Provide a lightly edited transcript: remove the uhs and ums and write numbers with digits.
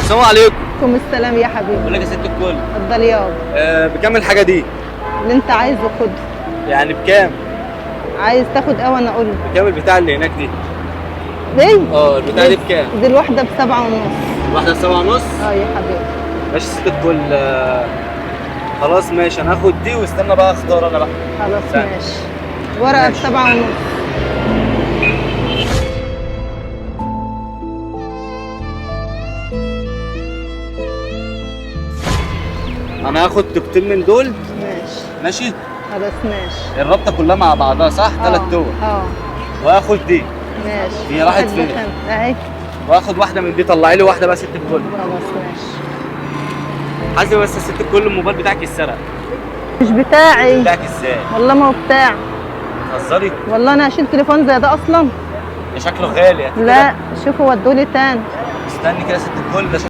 السلام عليكم. عليكم السلام يا حبيبي. بقول لك يا ست الكل. اتفضل يابا. بكام الحاجه دي؟ اللي انت عايزه خده. يعني بكام؟ عايز تاخد ايه وانا اقول لك؟ بكام البتاع اللي هناك دي؟ دي؟ البتاع دي بكام؟ دي الواحده ب7.5. الواحده ب7.5؟ يا حبيبي. ماشي يا ست الكل. خلاص ماشي، انا هاخد دي واستنى بقى اختار انا بقى. خلاص سهل. ماشي. ورقه ب7.5. انا هاخد طوبتين من دول. ماشي. ماشي؟ خلاص ماشي. الرابطه كلها مع بعضها صح؟ 3 توب. واخد دي. ماشي. هي راحت فين؟ اهي. واخد واحده من دي. طلعي لي واحده بقى ست الكل. خلاص ماشي. حاسب بس يا ست الكل، الموبايل بتاعك اتسرق. مش بتاعي. بتاعك ازاي؟ والله ما هو بتاعي. بتهزري؟ والله انا هشيل تليفون زي ده اصلا؟ ده شكله غالي. لا شوفوا ودولي تاني. استني كده يا ست الكل، ده